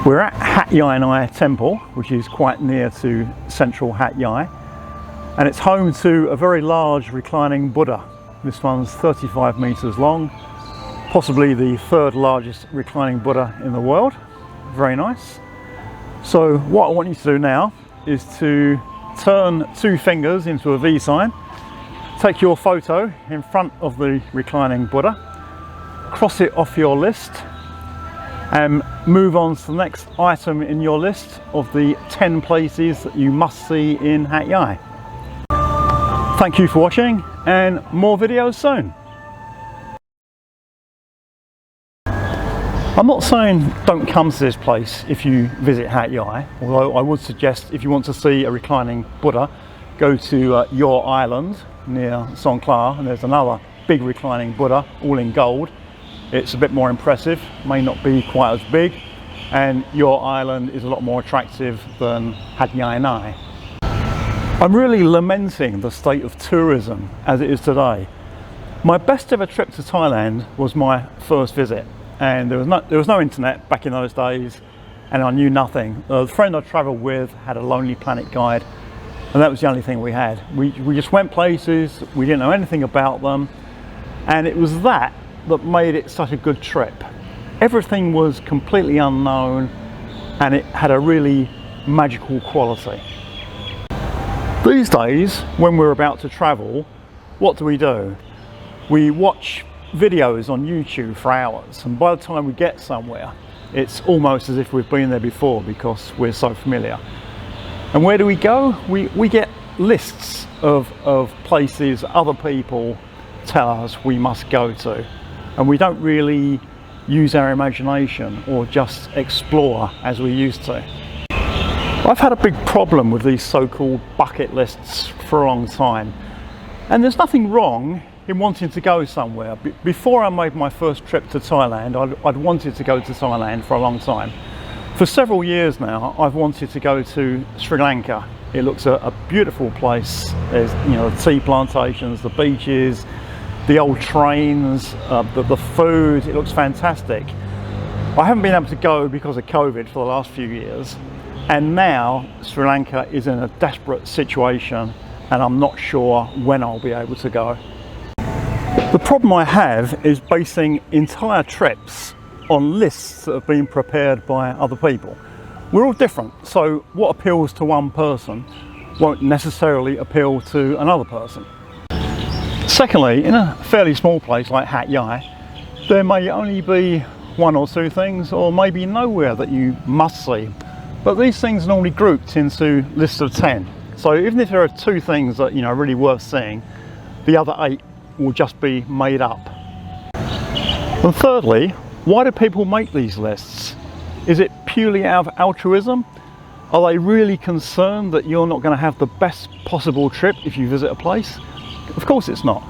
We're at Hat Yai Nai Temple, which is quite near to central Hat Yai, and it's home to a very large reclining Buddha. This one's 35 meters long, possibly the third largest reclining Buddha in the world. Very nice. So what I want you to do now is to turn two fingers into a V sign, take your photo in front of the reclining Buddha, cross it off your list, and move on to the next item in your list of the 10 places that you must see in Hat Yai. Thank you for watching, and more videos soon. I'm not saying don't come to this place if you visit Hat Yai, although I would suggest if you want to see a reclining Buddha, go to Your Island near Songkhla, and there's another big reclining Buddha, all in gold. It's a bit more impressive, may not be quite as big, and Your Island is a lot more attractive than Hat Yai Nai. I'm really lamenting the state of tourism as it is today. My best ever trip to Thailand was my first visit, and there was no internet back in those days, and I knew nothing. The friend I travelled with had a Lonely Planet guide, and that was the only thing we had. We just went places, we didn't know anything about them, and it was that made it such a good trip. Everything was completely unknown, and it had a really magical quality. These days, when we're about to travel, what do? We watch videos on YouTube for hours, and by the time we get somewhere, it's almost as if we've been there before because we're so familiar. And where do we go? We get lists of places other people tell us we must go to, and we don't really use our imagination or just explore as we used to. I've had a big problem with these so-called bucket lists for a long time, and there's nothing wrong in wanting to go somewhere. Before I made my first trip to Thailand, I'd wanted to go to Thailand for a long time. For several years now, I've wanted to go to Sri Lanka. It looks a beautiful place. There's, the tea plantations, the beaches, the old trains, the food. It looks fantastic. I haven't been able to go because of COVID for the last few years, and now Sri Lanka is in a desperate situation, and I'm not sure when I'll be able to go. The problem I have is basing entire trips on lists that have been prepared by other people. We're all different, so what appeals to one person won't necessarily appeal to another person. Secondly, in a fairly small place like Hat Yai, there may only be one or two things, or maybe nowhere that you must see. But these things are normally grouped into lists of 10. So even if there are two things that are really worth seeing, the other 8 will just be made up. And thirdly, why do people make these lists? Is it purely out of altruism? Are they really concerned that you're not going to have the best possible trip if you visit a place? Of course it's not.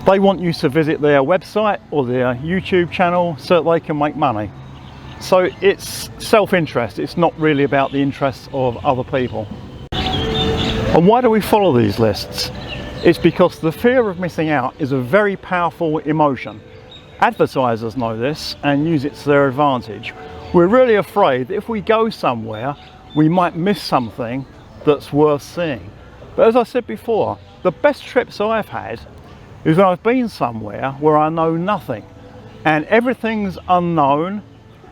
They want you to visit their website or their YouTube channel so that they can make money. So it's self-interest, it's not really about the interests of other people. And why do we follow these lists? It's because the fear of missing out is a very powerful emotion. Advertisers know this and use it to their advantage. We're really afraid that if we go somewhere, we might miss something that's worth seeing. But as I said before, the best trips I've had is when I've been somewhere where I know nothing, and everything's unknown,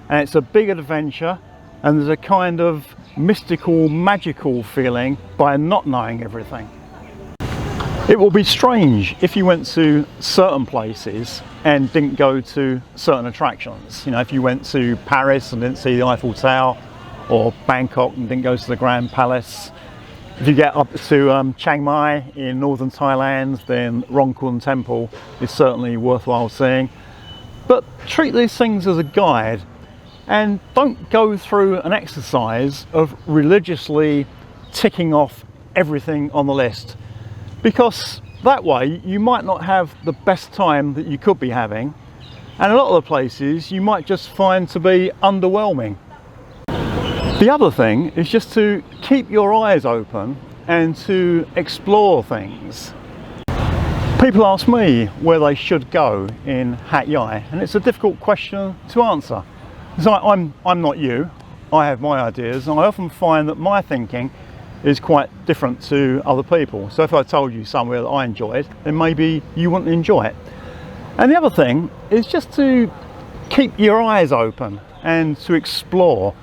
and it's a big adventure, and there's a kind of mystical, magical feeling by not knowing everything. It will be strange if you went to certain places and didn't go to certain attractions. If you went to Paris and didn't see the Eiffel Tower, or Bangkok and didn't go to the Grand Palace. If you get up to Chiang Mai in northern Thailand, then Yai Nai Temple is certainly worthwhile seeing. But treat these things as a guide, and don't go through an exercise of religiously ticking off everything on the list, because that way you might not have the best time that you could be having, and a lot of the places you might just find to be underwhelming. The other thing is just to keep your eyes open and to explore things. People ask me where they should go in Hat Yai, and it's a difficult question to answer. So I'm not you. I have my ideas, and I often find that my thinking is quite different to other people. So if I told you somewhere that I enjoyed, then maybe you wouldn't enjoy it. And the other thing is just to keep your eyes open and to explore.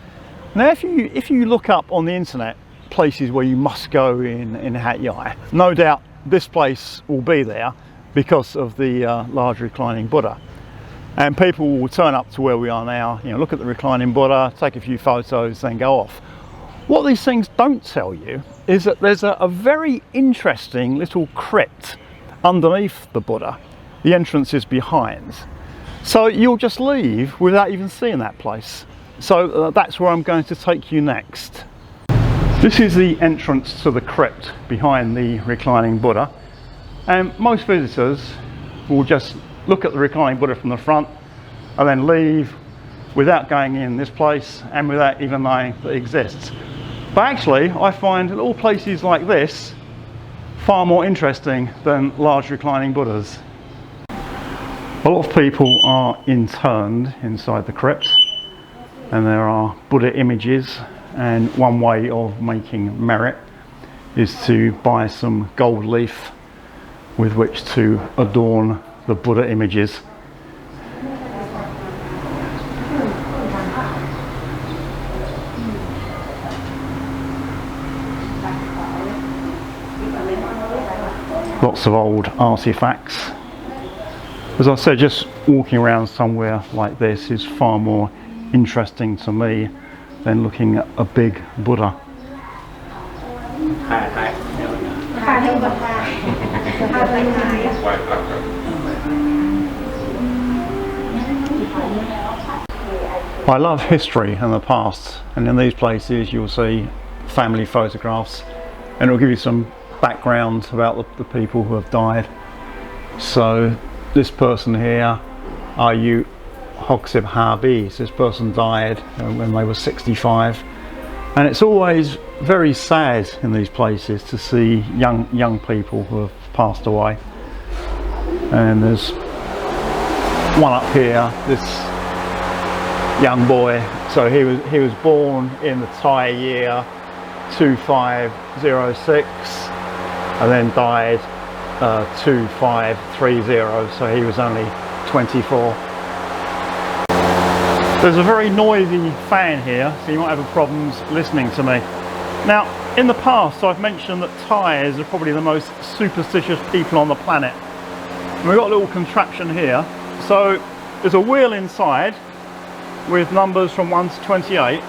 Now if you look up on the internet places where you must go in Hat Yai, no doubt this place will be there because of the large reclining Buddha. And people will turn up to where we are now, you know, look at the reclining Buddha, take a few photos, then go off. What these things don't tell you is that there's a very interesting little crypt underneath the Buddha. The entrance is behind. So you'll just leave without even seeing that place. So that's where I'm going to take you next. This is the entrance to the crypt behind the reclining Buddha. And most visitors will just look at the reclining Buddha from the front and then leave without going in this place and without even knowing that it exists. But actually, I find little places like this far more interesting than large reclining Buddhas. A lot of people are interned inside the crypt, and there are Buddha images, and one way of making merit is to buy some gold leaf with which to adorn the Buddha images. Lots of old artifacts. As I said, just walking around somewhere like this is far more interesting to me than looking at a big Buddha. I love history and the past, and in these places you'll see family photographs, and it'll give you some background about the people who have died. So this person here, Ayu Hogsib Harbi, this person died when they were 65, and it's always very sad in these places to see young people who have passed away. And there's one up here, this young boy. So he was born in the Thai year 2506 and then died 2530, so he was only 24. There's a very noisy fan here, so you might have problems listening to me. Now, in the past I've mentioned that Thais are probably the most superstitious people on the planet. And we've got a little contraption here. So there's a wheel inside with numbers from 1 to 28,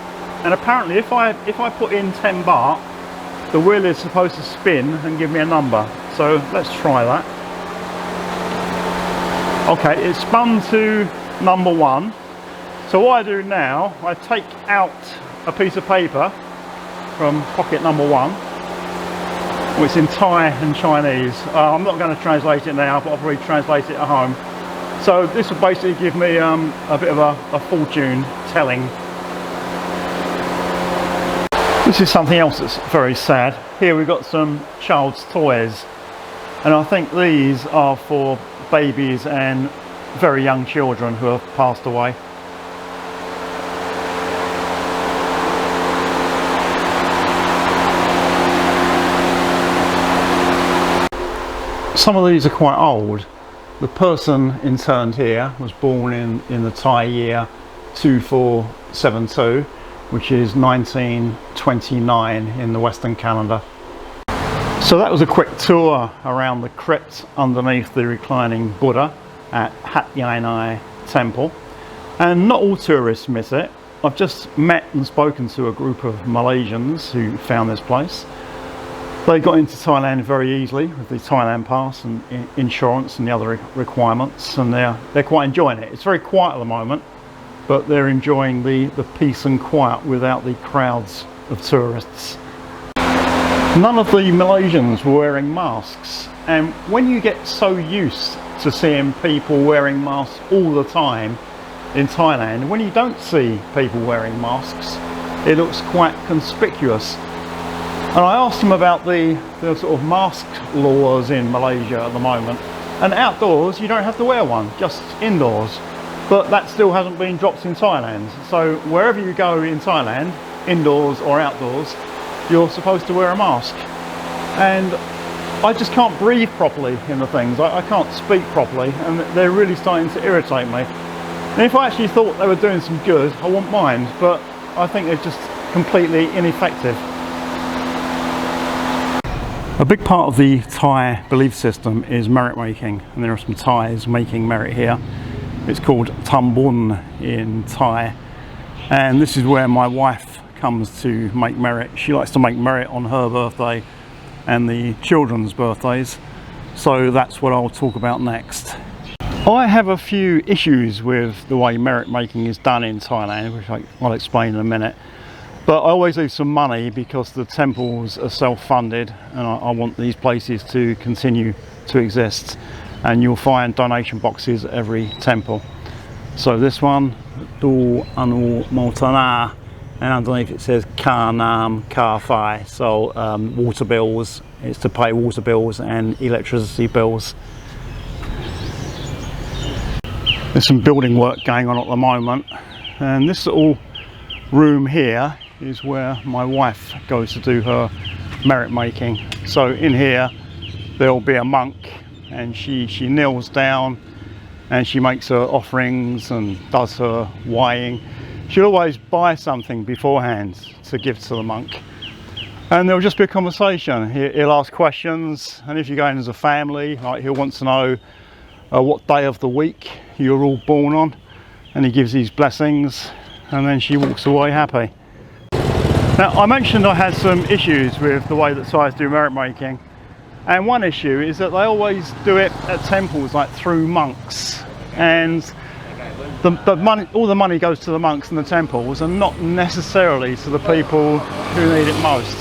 and apparently if I put in 10 baht, the wheel is supposed to spin and give me a number. So let's try that. Okay, it's spun to number 1. So what I do now, I take out a piece of paper from pocket number 1, which is in Thai and Chinese. I'm not going to translate it now, but I'll probably translate it at home. So this will basically give me a bit of a fortune telling. This is something else that's very sad. Here we've got some child's toys, and I think these are for babies and very young children who have passed away. Some of these are quite old. The person interned here was born in the Thai year 2472, which is 1929 in the Western calendar. So that was a quick tour around the crypt underneath the reclining Buddha at Hat Yai Nai Temple. And not all tourists miss it. I've just met and spoken to a group of Malaysians who found this place. They got into Thailand very easily with the Thailand pass and insurance and the other requirements, and they're quite enjoying it. It's very quiet at the moment, but they're enjoying the peace and quiet without the crowds of tourists. None of the Malaysians were wearing masks, and when you get so used to seeing people wearing masks all the time in Thailand, when you don't see people wearing masks, it looks quite conspicuous. And I asked them about the sort of mask laws in Malaysia at the moment, and outdoors you don't have to wear one, just indoors. but that still hasn't been dropped in Thailand. So wherever you go in Thailand, indoors or outdoors, you're supposed to wear a mask. And I just can't breathe properly in the things. I can't speak properly, and they're really starting to irritate me. And if I actually thought they were doing some good, I wouldn't mind, but I think they're just completely ineffective. A big part of the Thai belief system is merit making, and there are some Thais making merit here. It's called Tambun in Thai, and this is where my wife comes to make merit. She likes to make merit on her birthday and the children's birthdays, so that's what I'll talk about next. I have a few issues with the way merit making is done in Thailand, which I'll explain in a minute. But I always leave some money because the temples are self-funded, and I want these places to continue to exist. And you'll find donation boxes at every temple. So this one, Do Anu Maltana, and underneath it says Ka Nam Ka Phai. So water bills, it's to pay water bills and electricity bills. There's some building work going on at the moment, and this little room here is where my wife goes to do her merit making. So in here there'll be a monk, and she kneels down and she makes her offerings and does her weighing. She'll always buy something beforehand to give to the monk, and there'll just be a conversation. He'll ask questions, and if you're going as a family, like, he'll want to know what day of the week you're all born on, and he gives these blessings, and then she walks away happy. Now, I mentioned I had some issues with the way that Thais do merit making, and one issue is that they always do it at temples, like through monks, and the money, all the money goes to the monks in the temples and not necessarily to the people who need it most.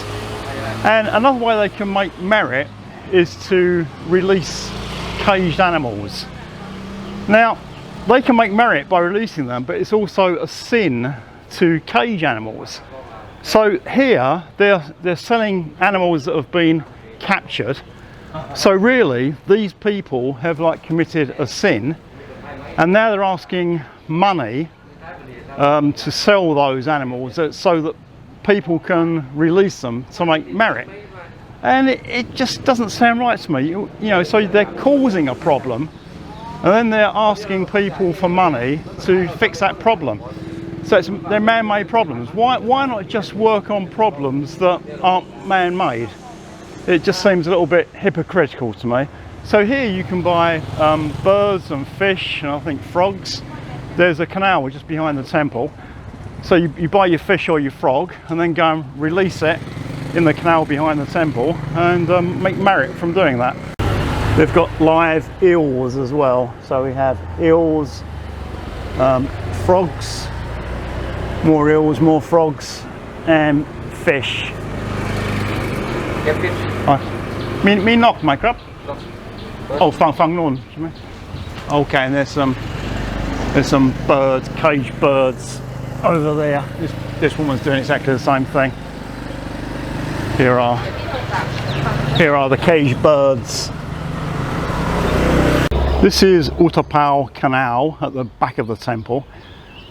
And another way they can make merit is to release caged animals. Now, they can make merit by releasing them, but it's also a sin to cage animals. So here they're selling animals that have been captured. So really these people have committed a sin, and now they're asking money to sell those animals so that people can release them to make merit. And it just doesn't sound right to me. You know, so they're causing a problem, and then they're asking people for money to fix that problem. So they're man-made problems. Why not just work on problems that aren't man-made? It just seems a little bit hypocritical to me. So here you can buy birds and fish, and I think frogs. There's a canal just behind the temple. So you buy your fish or your frog, and then go and release it in the canal behind the temple, and make merit from doing that. They've got live eels as well. So we have eels, frogs, more eels, more frogs, and fish. Me knock my crab. Oh, fang nun. Okay, and there's some birds, caged birds over there. This woman's doing exactly the same thing. Here are the caged birds. This is Utapao Canal at the back of the temple,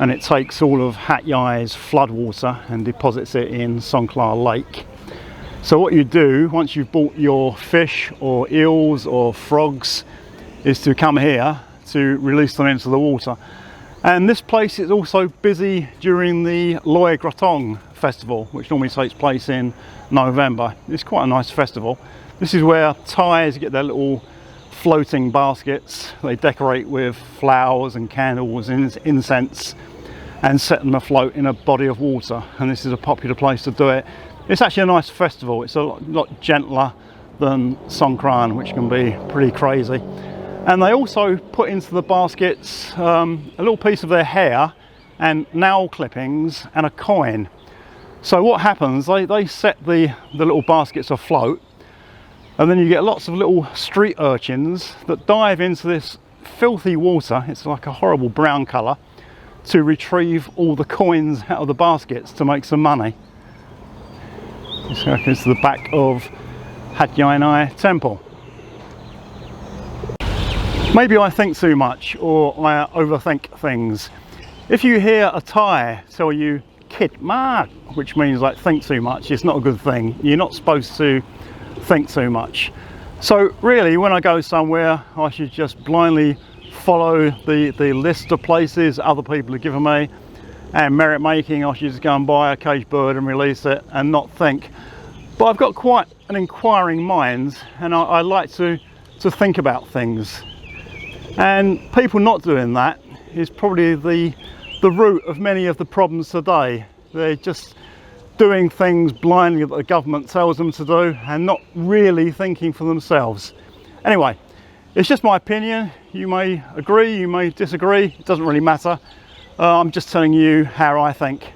and it takes all of Hat Yai's floodwater and deposits it in Songkhla Lake. So what you do once you've bought your fish or eels or frogs is to come here to release them into the water. And this place is also busy during the Loy Krathong festival, which normally takes place in November. It's quite a nice festival. This is where Thais get their little floating baskets. They decorate with flowers and candles and incense and set them afloat in a body of water, and this is a popular place to do it. It's actually a nice festival. It's a lot gentler than Songkran, which can be pretty crazy. And they also put into the baskets a little piece of their hair and nail clippings and a coin. So what happens, they set the little baskets afloat, and then you get lots of little street urchins that dive into this filthy water. It's like a horrible brown colour, to retrieve all the coins out of the baskets to make some money. This is the back of Hat Yai Nai Temple. Maybe I think too much, or I overthink things. If you hear a Thai tell you "kit mak," which means like think too much, it's not a good thing. You're not supposed to think too much. So really, when I go somewhere, I should just blindly follow the list of places other people have given me, and merit making, I should just go and buy a caged bird and release it and not think. But I've got quite an inquiring mind, and I like to think about things. And people not doing that is probably the root of many of the problems today. They're just doing things blindly that the government tells them to do and not really thinking for themselves. Anyway, it's just my opinion. You may agree, you may disagree, it doesn't really matter. I'm just telling you how I think.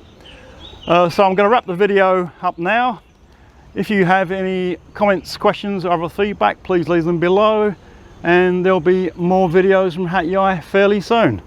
So I'm going to wrap the video up now. If you have any comments, questions or other feedback, please leave them below, and there'll be more videos from Hat Yai fairly soon.